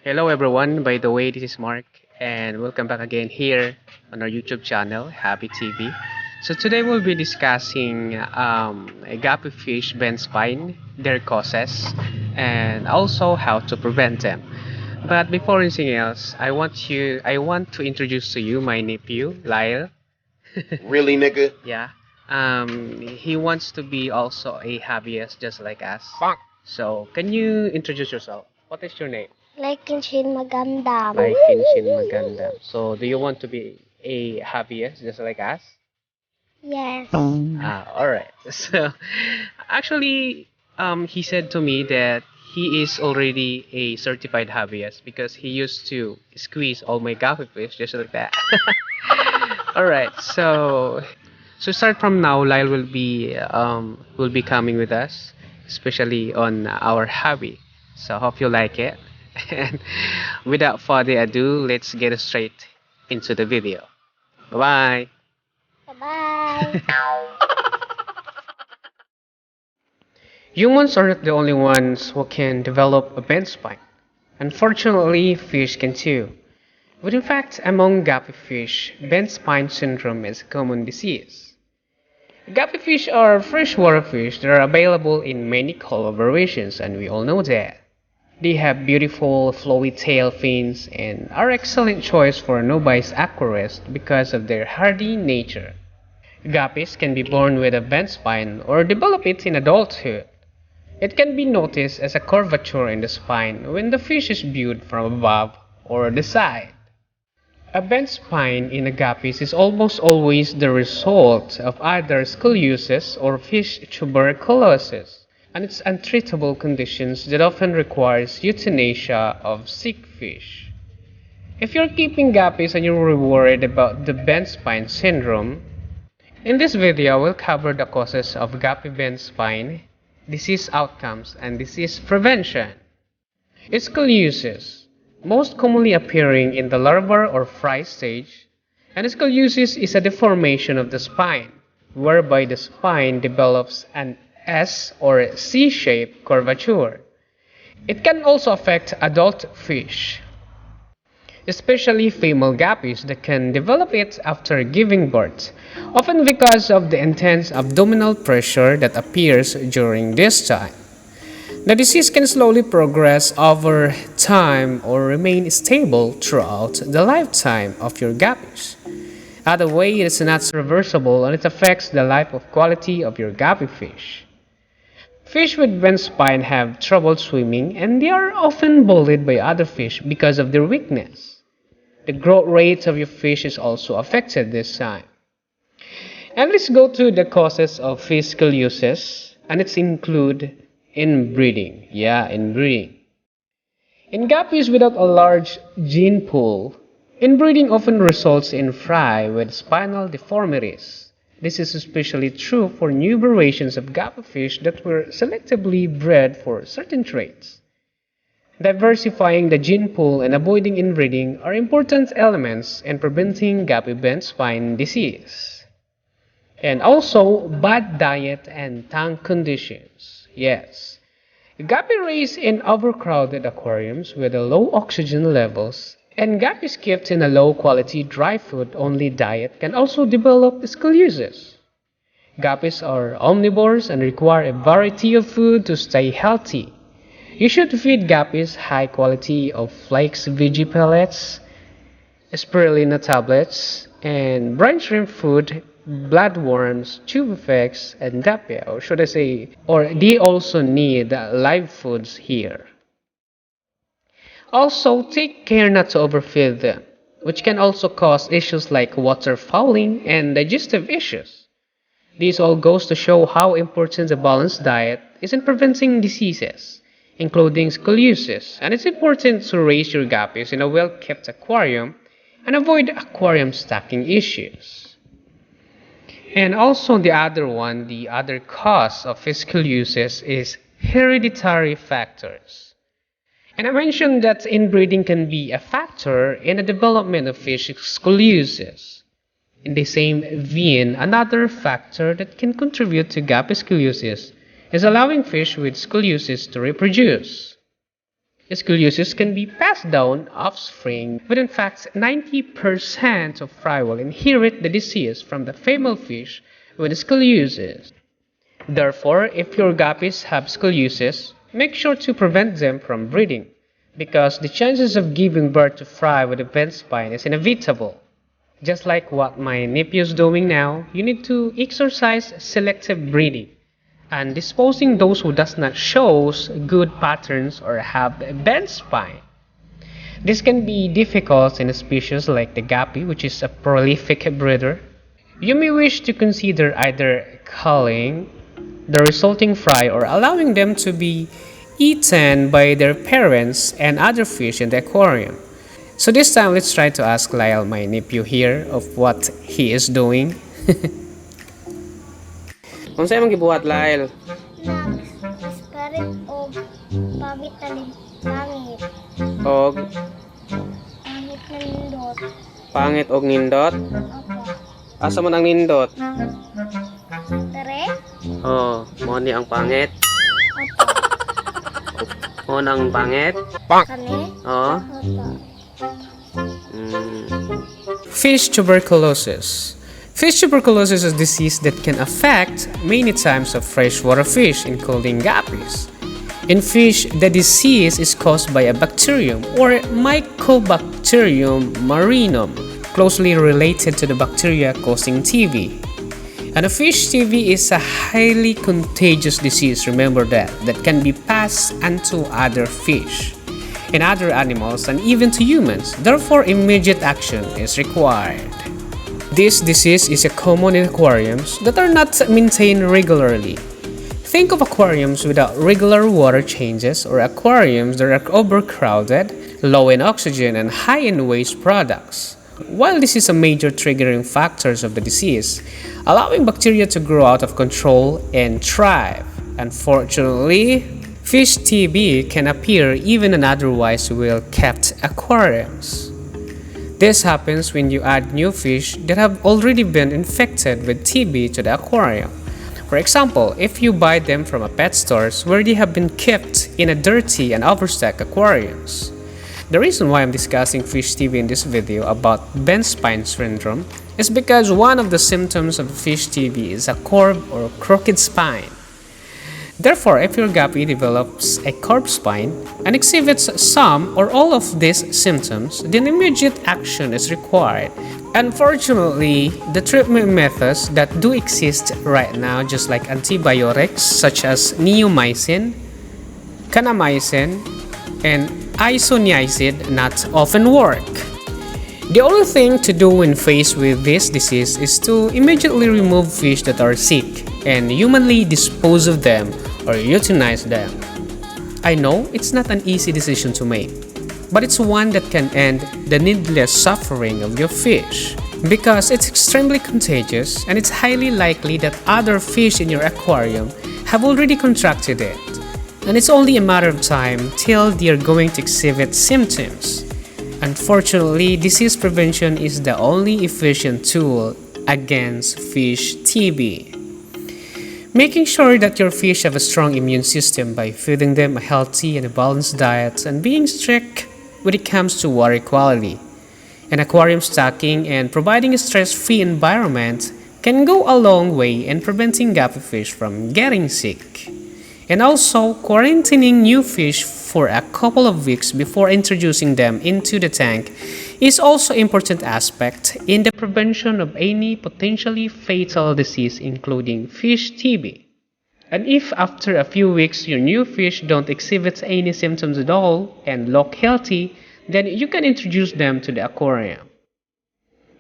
Hello everyone, by the way, this is Mark and welcome back again here on our YouTube channel, Happy TV. So today we'll be discussing a guppy fish bent spine, their causes, and also how to prevent them. But before anything else, I want to introduce to you my nephew, Lyle. Really, nigga? Yeah. He wants to be also a hobbyist just like us. So can you introduce yourself? What is your name? Like Kinshin Magandam. Like Kinshin Maganda. So, do you want to be a hobbyist just like us? Yes. Alright. So, actually, he said to me that he is already a certified hobbyist because he used to squeeze all my guppy fish just like that. Alright. So start from now, Lyle will be coming with us, especially on our hobby. So hope you like it. And without further ado, let's get straight into the video. Bye Bye-bye. bye. Humans are not the only ones who can develop a bent spine. Unfortunately, fish can too. But in fact, among guppy fish, bent spine syndrome is a common disease. Guppy fish are freshwater fish that are available in many color variations, and we all know that. They have beautiful flowy tail fins and are excellent choice for novice aquarists because of their hardy nature. Guppies can be born with a bent spine or develop it in adulthood. It can be noticed as a curvature in the spine when the fish is viewed from above or the side. A bent spine in a guppies is almost always the result of either scoliosis or fish tuberculosis, and it's untreatable conditions that often requires euthanasia of sick fish. If you're keeping guppies and you're worried about the bent spine syndrome, in this video we'll cover the causes of guppy bent spine, disease outcomes, and disease prevention. Scoliosis, most commonly appearing in the larval or fry stage, and scoliosis is a deformation of the spine, whereby the spine develops an S or C-shaped curvature. It can also affect adult fish, especially female guppies that can develop it after giving birth, often because of the intense abdominal pressure that appears during this time. The disease can slowly progress over time or remain stable throughout the lifetime of your guppies. Either way, it is not reversible and it affects the life of quality of your guppy fish. Fish with bent spine have trouble swimming and they are often bullied by other fish because of their weakness. The growth rate of your fish is also affected this time. And let's go to the causes of fish scoliosis, and it's include inbreeding. Inbreeding. In guppies without a large gene pool, inbreeding often results in fry with spinal deformities. This is especially true for new variations of guppy fish that were selectively bred for certain traits. Diversifying the gene pool and avoiding inbreeding are important elements in preventing guppy bent spine disease. And also bad diet and tank conditions. Yes. Guppy raised in overcrowded aquariums with low oxygen levels and guppies kept in a low-quality dry food-only diet can also develop scoliosis. Guppies are omnivores and require a variety of food to stay healthy. You should feed guppies high quality of flakes veggie pellets, spirulina tablets, and brine shrimp food, bloodworms, tubifex, and dapia, or should I say, or they also need live foods here. Also, take care not to overfeed them, which can also cause issues like water fouling and digestive issues. This all goes to show how important a balanced diet is in preventing diseases, including scoliosis, and it's important to raise your guppies in a well-kept aquarium and avoid aquarium stocking issues. And also the other cause of scoliosis is hereditary factors. And I mentioned that inbreeding can be a factor in the development of fish scoliosis. In the same vein, another factor that can contribute to guppy scoliosis is allowing fish with scoliosis to reproduce. Scoliosis can be passed down offspring, but in fact 90% of fry will inherit the disease from the female fish with scoliosis. Therefore, if your guppies have scoliosis, make sure to prevent them from breeding, because the chances of giving birth to fry with a bent spine is inevitable. Just like what my nephew's doing now, you need to exercise selective breeding and disposing those who does not shows good patterns or have a bent spine. This can be difficult in a species like the guppy, which is a prolific breeder. You may wish to consider either culling the resulting fry or allowing them to be eaten by their parents and other fish in the aquarium. So this time, let's try to ask Lyle, my nephew here, of what he is doing. Kung sa'yo mong gibuhat, Lyle? Spirit o pamit na pangit. Og Pangit na nindot. pangit og nindot? Opo. Asa man ang nindot? Tere? Oh, mo ni ang pangit. Opo. Mo nang pangit? Kani? Oh. Opo. Fish tuberculosis. Fish tuberculosis is a disease that can affect many types of freshwater fish, including guppies. In fish, the disease is caused by a bacterium or Mycobacterium marinum, closely related to the bacteria causing TB. And a fish TB is a highly contagious disease, remember that can be passed onto other fish, and other animals, and even to humans. Therefore, immediate action is required. This disease is common in aquariums that are not maintained regularly. Think of aquariums without regular water changes, or aquariums that are overcrowded, low in oxygen, and high in waste products. While this is a major triggering factors of the disease, allowing bacteria to grow out of control and thrive. Unfortunately, fish TB can appear even in otherwise well-kept aquariums. This happens when you add new fish that have already been infected with TB to the aquarium. For example, if you buy them from a pet stores where they have been kept in a dirty and overstocked aquariums. The reason why I'm discussing fish TB in this video about bent spine syndrome is because one of the symptoms of fish TB is a curved or crooked spine. Therefore, if your guppy develops a curved spine and exhibits some or all of these symptoms, then immediate action is required. Unfortunately, the treatment methods that do exist right now, just like antibiotics such as neomycin, kanamycin, and isoniazid, not often work. The only thing to do when faced with this disease is to immediately remove fish that are sick and humanly dispose of them or euthanize them. I know it's not an easy decision to make, but it's one that can end the needless suffering of your fish, because it's extremely contagious and it's highly likely that other fish in your aquarium have already contracted it, and it's only a matter of time till they are going to exhibit symptoms. Unfortunately, disease prevention is the only efficient tool against fish TB. Making sure that your fish have a strong immune system by feeding them a healthy and a balanced diet, and being strict when it comes to water quality. And aquarium stocking and providing a stress-free environment can go a long way in preventing guppy fish from getting sick. And also, quarantining new fish for a couple of weeks before introducing them into the tank is also an important aspect in the prevention of any potentially fatal disease, including fish TB. And if after a few weeks your new fish don't exhibit any symptoms at all and look healthy, then you can introduce them to the aquarium.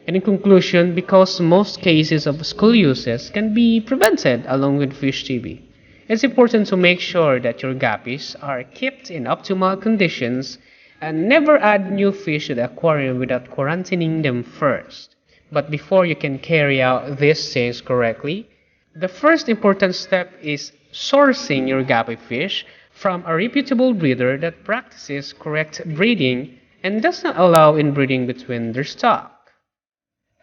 And in conclusion, because most cases of scoliosis can be prevented along with fish TB, it's important to make sure that your guppies are kept in optimal conditions and never add new fish to the aquarium without quarantining them first. But before you can carry out these things correctly, the first important step is sourcing your guppy fish from a reputable breeder that practices correct breeding and does not allow inbreeding between their stock.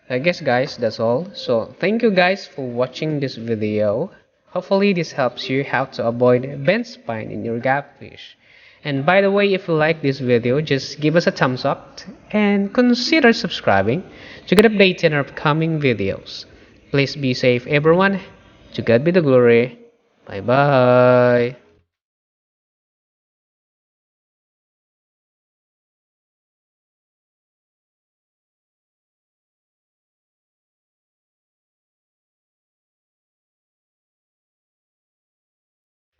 I guess guys, that's all. So thank you guys for watching this video. Hopefully this helps you how to avoid bent spine in your gupfish. And by the way, if you like this video, just give us a thumbs up and consider subscribing to get updated on our upcoming videos. Please be safe everyone. To God be the glory. Bye bye.